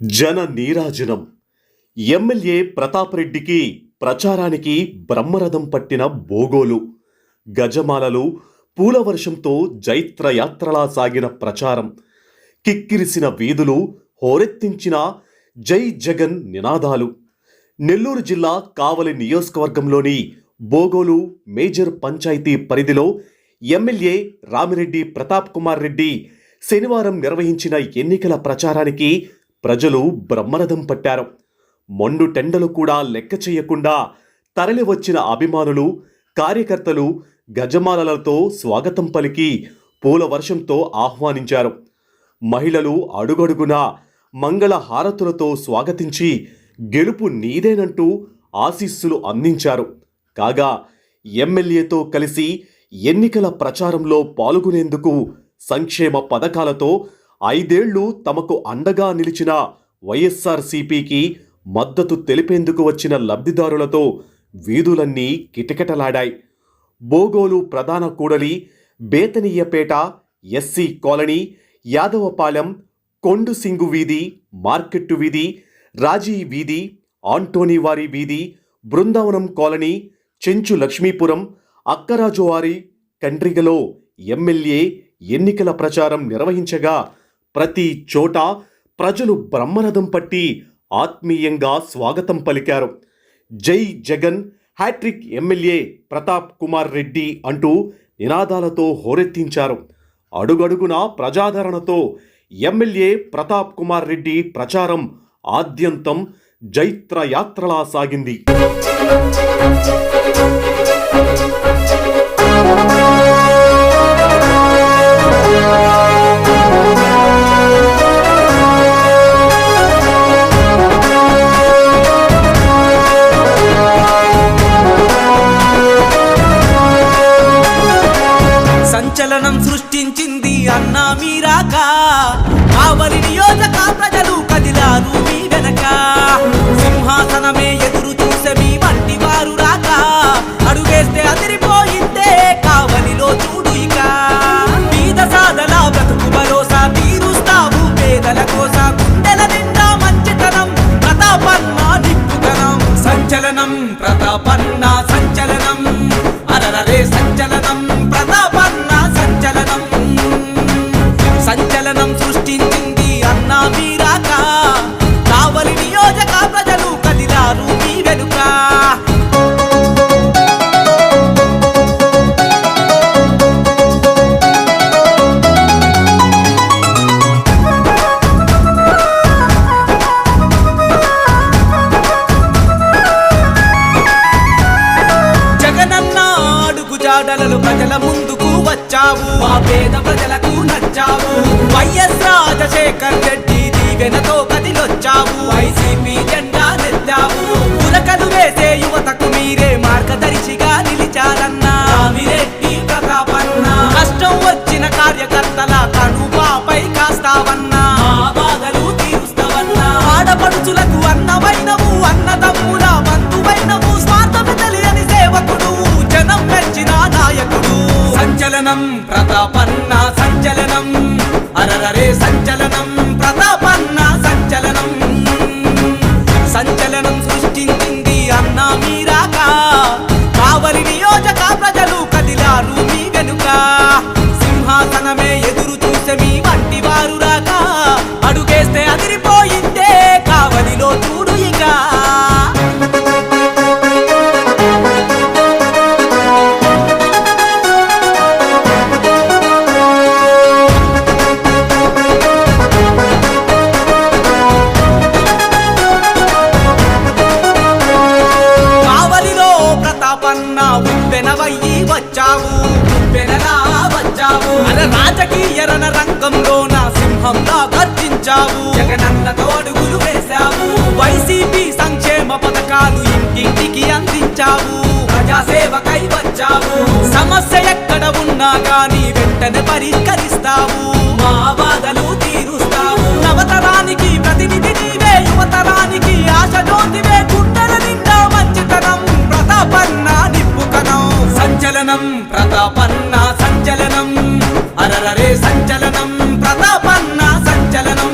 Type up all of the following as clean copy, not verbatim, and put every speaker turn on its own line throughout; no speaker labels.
జన నీరాజనం. ఎమ్మెల్యే ప్రతాప్ రెడ్డికి ప్రచారానికి బ్రహ్మరథం పట్టిన బోగోలు. గజమాలలు, పూల వర్షంతో జైత్రయాత్రలా సాగిన ప్రచారం. కిక్కిరిసిన వీధులు, హోరెత్తించిన జై జగన్ నినాదాలు. నెల్లూరు జిల్లా కావలి నియోజకవర్గంలోని బోగోలు మేజర్ పంచాయతీ పరిధిలో ఎమ్మెల్యే రామిరెడ్డి ప్రతాప్ కుమార్ రెడ్డి శనివారం నిర్వహించిన ఎన్నికల ప్రచారానికి ప్రజలు బ్రహ్మరథం పట్టారు. మొండు టెండలు కూడా లెక్క చేయకుండా తరలివచ్చిన అభిమానులు, కార్యకర్తలు గజమాలలతో స్వాగతం పలికి పూల వర్షంతో ఆహ్వానించారు. మహిళలు అడుగడుగునా మంగళ హారతులతో స్వాగతించి గెలుపు నీదేనంటూ ఆశీస్సులు అందించారు. కాగా ఎమ్మెల్యేతో కలిసి ఎన్నికల ప్రచారంలో పాల్గొనేందుకు సంక్షేమ పథకాలతో 5 ఏళ్లు తమకు అండగా నిలిచిన వైఎస్ఆర్సీపీకి మద్దతు తెలిపేందుకు వచ్చిన లబ్ధిదారులతో వీధులన్నీ కిటకిటలాడాయి. బోగోలు ప్రధాన కూడలి, బేతనీయపేట, ఎస్సీ కాలనీ, యాదవపాలెం, కొండుసింగు వీధి, మార్కెట్టు వీధి, రాజీ వీధి, ఆంటోనీవారి వీధి, బృందావనం కాలనీ, చెంచు లక్ష్మీపురం, అక్కరాజువారి కండ్రిగలో ఎమ్మెల్యే ఎన్నికల ప్రచారం నిర్వహించగా ప్రతి చోట ప్రజలు బ్రహ్మరథం పట్టి ఆత్మీయంగా స్వాగతం పలికారు. జై జగన్, హ్యాట్రిక్ ఎమ్మెల్యే ప్రతాప్ కుమార్ రెడ్డి అంటూ నినాదాలతో హోరెత్తించారు. అడుగడుగునా ప్రజాదరణతో ఎమ్మెల్యే ప్రతాప్ కుమార్ రెడ్డి ప్రచారం ఆద్యంతం జైత్రయాత్రలా సాగింది.
సంచలనం సృష్టించింది అన్నా మీరాక, కావలి నియోజక ప్రజలు కదిలారు మీ వెనక. సింహాసనమే ఎదురు చూసే మీ వంటి వారు రాక, అడుగేస్తే అదిరిపోయిందే కావలిలో చూడు ఇక. బీద సాదల బ్రతుకు భరోసా తీరుస్తావు పేదల కోస, గుండెల నిండా మంచితనం ప్రతాపన్న నిప్పుతనం. సంచలనం ప్రతాపన్న సంచలనం, అరరే సంచలనం ప్రతాపన్న సంచలనం. సంచలనం సృష్టించింది అన్నా మీరాక, కావలి నియోజక ప్రజలు కదిలారు మీ వెనుక. జాడలలో ప్రజల ముందుకు వచ్చావు, మా పేద ప్రజలకు నచ్చావు. వైఎస్ రాజశేఖర్ రెడ్డి దీవెనతో కదిలొచ్చావు, వైసీపీ జెండా నెత్తావు. పులకలు వేసే యువతకు మీరే మార్గదర్శిగా నిలిచారన్నా రామిరెడ్డి ప్రతాపన్న. కష్టం వచ్చిన కార్యకర్తల కనుపాపై కాస్తావన్నా, మా బాధలు తీరుస్తావన్నా. ఆడపడుచులకు అన్నమైనవు, అన్నదమ్ముల బంధువైనవు, స్వార్థము తెలియని సేవకుడు, జనం మెచ్చిన నాయకుడు. సంచలనం ప్రతాపన్న సంచలనం, అరరే సంచలనం ప్రతాపన్న సంచలనం. సంచలనం సృష్టించింది అన్నా మీరాక, కావలి నియోజక ప్రజలు కదిలారు మీ వెనుక. సింహాసనమే ఎదురు చూసే మీ వంటి వారు రాక, అడుగేస్తే అదిరిపోయిందే కావలిలో చూడు ఇక. ఉప్పెనవయ్యి వచ్చావు, ఉప్పెనలా వచ్చావు. రాజకీయ రణ రంగంలో నా సింహంలా గర్జించావు. జగనన్నతో అడుగులు వేశావు, వైసీపీ సంక్షేమ పథకాలు ఇంటింటికి అందించావు. ప్రజాసేవకై వచ్చావు, సమస్య ఎక్కడ ఉన్నా గానీ వెంటనే పరిష్కరిస్తావు. మా బాధలు తీరుస్తావు. నవతరానికి ప్రతినిధి నీవే, యువతరానికి ఆశ జ్యోతివే. గుండెల నిండా మంచితనం ప్రతాపన్న నిప్పుకనం. సంచలనం ప్రతాపన్న సంచలనం, అరరే సంచలనం ప్రతాపన్న సంచలనం.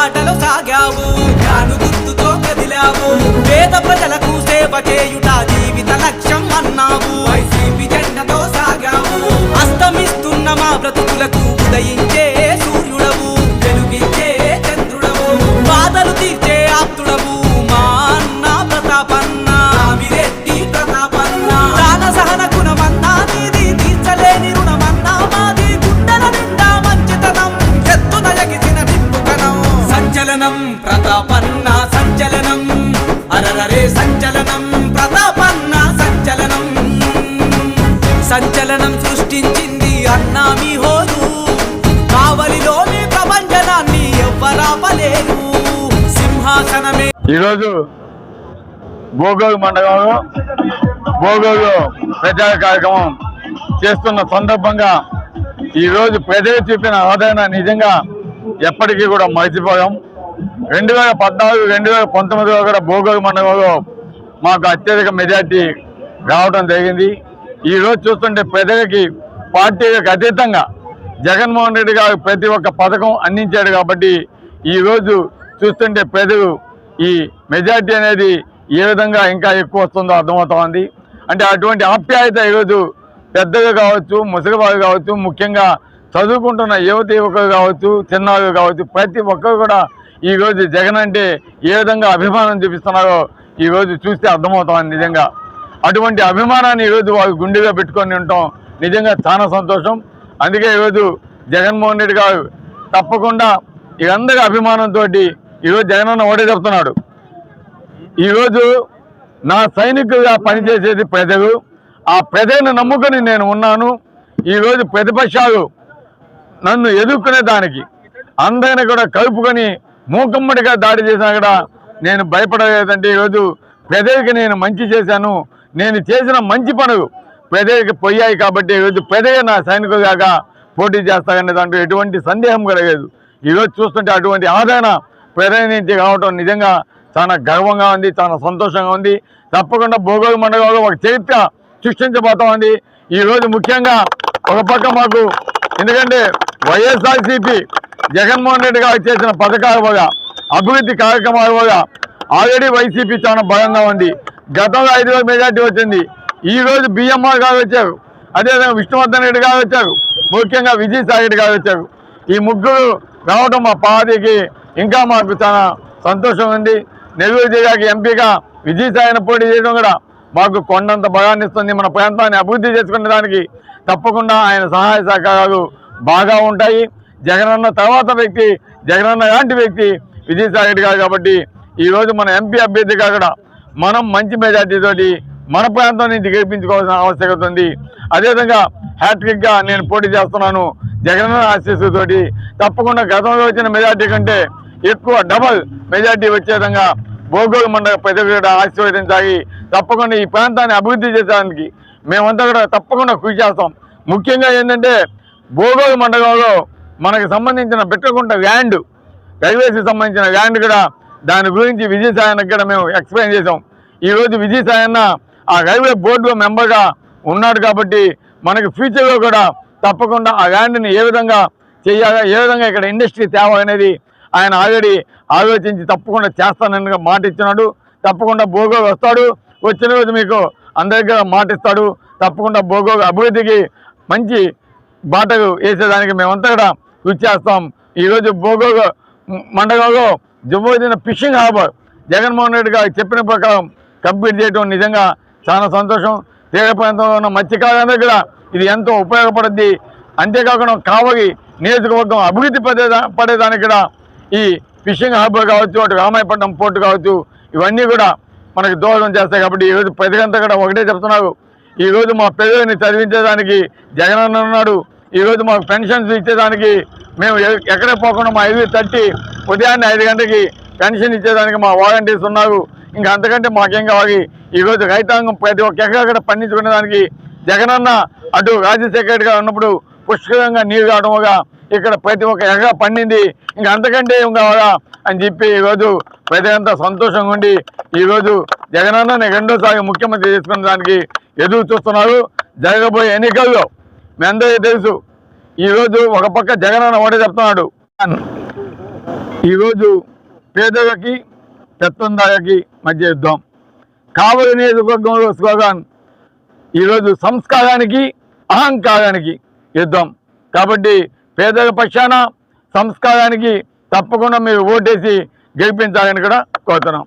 బాటలో సాగావు, జ్ఞాను గుర్తుతో కదిలావు, పేద ప్రజలకు సేవ చేయుట జీవిత లక్ష్యం అన్నావు. వైసీపీ జెండతో సాగావు, అస్తమిస్తున్న మా బ్రతుకులకు ఉదయించే సూర్యుడవు, వెలుగించే చంద్రుడవు, బాధలు తీర్చే ఆప్తుడవు మా అన్న ప్రతాపన్న. రామిరెడ్డి ప్రతాపన్న దాన సహన గుణమన్నా నీది, తీర్చలేని రుణమన్నా మాది, గుండెల నిండా మంచితనం, ఎత్తున ఎగిసిన నిప్పుకనం. సంచలనం ప్రతాపన్న సంచలనం, అరరరే సంచలనం ప్రతాపన్న సంచలనం. సంచలనం సృష్టించింది అన్నా మీ హోరు, కావలిలో మీ ప్రపంచనాన్ని ఎవ్వరాపలేరు. సింహాసనమే
ఈరోజు భోగోలు మండలంలో భోగోలు ప్రచార కార్యక్రమం చేస్తున్న సందర్భంగా ఈరోజు ప్రజలు చూపిన ఆదరణ నిజంగా ఎప్పటికీ కూడా మర్చిపోయాం. 2014, 2019లో కూడా భోగోలు మండలంలో మాకు అత్యధిక మెజార్టీ రావడం జరిగింది. ఈరోజు చూస్తుంటే ప్రజలకి పార్టీలకు అతీతంగా జగన్మోహన్ రెడ్డి గారు ప్రతి ఒక్క పథకం అందించాడు కాబట్టి ఈరోజు చూస్తుంటే ప్రజలు ఈ మెజార్టీ అనేది ఏ విధంగా ఇంకా ఎక్కువ వస్తుందో అర్థమవుతోంది. అంటే అటువంటి ఆప్యాయత ఈరోజు పెద్దలు కావచ్చు, ముసలివారు కావచ్చు, ముఖ్యంగా చదువుకుంటున్న యువతి యువకులు కావచ్చు, చిన్నారులు కావచ్చు, ప్రతి ఒక్కరు కూడా ఈరోజు జగన్ అంటే ఏ విధంగా అభిమానం చూపిస్తున్నారో ఈరోజు చూస్తే అర్థమవుతోంది. నిజంగా అటువంటి అభిమానాన్ని ఈరోజు వారు గుండెగా పెట్టుకొని ఉంటాం నిజంగా చాలా సంతోషం. అందుకే ఈరోజు జగన్మోహన్ రెడ్డి గారు తప్పకుండా అందరి అభిమానంతో ఈరోజు జగనన్న ఒకటే చెప్తున్నాడు, ఈరోజు నా సైనికులుగా పనిచేసేది ప్రజలు, ఆ ప్రజలను నమ్ముకొని నేను ఉన్నాను. ఈరోజు ప్రతిపక్షాలు నన్ను ఎదుర్కొనే దానికి అందరిని కూడా కలుపుకొని మూకమ్మడిగా దాడి చేసినా కూడా నేను భయపడలేదంటే ఈరోజు ప్రజలకి నేను మంచి చేశాను, నేను చేసిన మంచి పనులు ప్రజలకి పోయాయి కాబట్టి ఈరోజు ప్రజలే నా సైనికులుగా పోటీ చేస్తారనే దాంట్లో ఎటువంటి సందేహం కలగలేదు. ఈరోజు చూస్తుంటే అటువంటి ఆదరణ ప్రజల నుంచి రావడం నిజంగా చాలా గర్వంగా ఉంది, చాలా సంతోషంగా ఉంది. తప్పకుండా భోగోలు మండలంలో ఒక చరిత్ర సృష్టించబోతా ఉంది. ఈరోజు ముఖ్యంగా ఒక పక్క మాకు ఎందుకంటే వైఎస్ఆర్సీపీ జగన్మోహన్ రెడ్డి గారు చేసిన పథకాల వల్ల, అభివృద్ధి కార్యక్రమాల వల్ల ఆల్రెడీ వైసీపీ చాలా బలంగా ఉంది. గతంలో 5,000 మెజార్టీ వచ్చింది. ఈరోజు బిఎంఆర్ గారు వచ్చారు, అదేవిధంగా విష్ణువర్ధన్ రెడ్డి గారు వచ్చారు, ముఖ్యంగా విజయసాయి రెడ్డి గారు వచ్చారు. ఈ ముగ్గురు రావడం మా పార్టీకి ఇంకా మాకు చాలా సంతోషం ఉంది. నెల్లూరు జిల్లాకి ఎంపీగా విజయసాయిని పోటీ చేయడం కూడా మాకు కొండంత బలాన్ని ఇస్తుంది. మన ప్రాంతాన్ని అభివృద్ధి చేసుకునే దానికి తప్పకుండా ఆయన సహాయ సహకారాలు బాగా ఉంటాయి. జగనన్న తర్వాత వ్యక్తి, జగనన్న లాంటి వ్యక్తి విజయసాయి రెడ్డి గారు కాబట్టి ఈరోజు మన ఎంపీ అభ్యర్థిగా కూడా మనం మంచి మెజార్టీతోటి మన ప్రాంతం నుంచి గెలిపించుకోవాల్సిన ఆవశ్యకత ఉంది. అదేవిధంగా హ్యాట్రిక్గా నేను పోటీ చేస్తున్నాను జగనన్న ఆశీస్సుతోటి. తప్పకుండా గతంలో వచ్చిన మెజార్టీ కంటే ఎక్కువ డబల్ మెజార్టీ వచ్చే విధంగా భోగోలు మండల ప్రజలు కూడా ఆశీర్వదించాలి. తప్పకుండా ఈ ప్రాంతాన్ని అభివృద్ధి చేసేదానికి మేమంతా కూడా తప్పకుండా కృషి చేస్తాం. ముఖ్యంగా ఏంటంటే భోగోలు మండలంలో మనకు సంబంధించిన బిట్రకుంట ల్యాండ్, రైల్వేస్కి సంబంధించిన ల్యాండ్ కూడా దాని గురించి విజయసాయన్నకి కూడా మేము ఎక్స్ప్లెయిన్ చేసాం. ఈరోజు విజయసాయన్న ఆ రైల్వే బోర్డులో మెంబర్గా ఉన్నాడు కాబట్టి మనకి ఫ్యూచర్లో కూడా తప్పకుండా ఆ ల్యాండ్ని ఏ విధంగా చేయాలి, ఏ విధంగా ఇక్కడ ఇండస్ట్రీ తేవాలనేది ఆయన ఆల్రెడీ ఆలోచించి తప్పకుండా చేస్తానని మాట ఇచ్చినాడు. తప్పకుండా భోగోలు వస్తాడు, వచ్చిన రోజు మీకు అందరికీ మాట ఇస్తాడు. తప్పకుండా భోగోలు అభివృద్ధికి మంచి బాటలు వేసేదానికి మేమంతా కూడా కృషి చేస్తాం. ఈరోజు భోగోలు మండలంలో జమ్మూదిన ఫిషింగ్ హార్బర్ జగన్మోహన్ రెడ్డి గారు చెప్పిన ప్రకారం కంప్లీట్ చేయడం నిజంగా చాలా సంతోషం. తీర ప్రాంతంలో ఉన్న మత్స్యకారులందరూ కూడా ఇది ఎంతో ఉపయోగపడుద్ది. అంతేకాకుండా కావలి నియోజకవర్గం అభివృద్ధి పడేదానికి కూడా ఈ ఫిషింగ్ హార్బర్ కావచ్చు, అటు రామాయపట్నం పోర్టు కావచ్చు, ఇవన్నీ కూడా మనకి దోహదం చేస్తాయి. కాబట్టి ఈరోజు ప్రజలంతా కూడా ఒకటే చెప్తున్నారు, ఈరోజు మా పిల్లల్ని చదివించేదానికి జగనన్న ఉన్నాడు. ఈరోజు మాకు పెన్షన్స్ ఇచ్చేదానికి మేము ఎక్కడే పోకుండా మా 5:30 ఉదయాన్నే 5 గంటలకి పెన్షన్ ఇచ్చేదానికి మా వాలంటీర్స్ ఉన్నారు. ఇంకా అంతకంటే మాకేం కావాలి. ఈరోజు రైతాంగం ప్రతి ఒక్క ఎక్కడ పండించుకునేదానికి జగనన్న అటు రాజశేఖర రెడ్డి గారు ఉన్నప్పుడు పుష్కలంగా నీరు కావడంగా ఇక్కడ ప్రతి ఒక్క ఎకరా పండింది. ఇంకా అంతకంటే ఏం కావాలా అని చెప్పి ఈరోజు ప్రజలంతా సంతోషంగా ఉండి ఈరోజు జగనన్నని రెండోసారి ముఖ్యమంత్రి చేసుకునే దానికి ఎదురు చూస్తున్నారు. జరగబోయే ఎన్నికల్లో మీ అందరికీ తెలుసు, ఈరోజు ఒక పక్క జగనన్న ఒకటే చెప్తున్నాడు, ఈరోజు పేదలకి పెత్తందారులకి మధ్య యుద్ధం. కావలి నియోజకవర్గంలో స్లోగాన్ ఈరోజు సంస్కారానికి అహంకారానికి యుద్ధం. కాబట్టి పేదల పక్షాన సంస్కారానికి తప్పకుండా మీరు ఓటేసి గెలిపించాలని కూడా కోరుతున్నాం.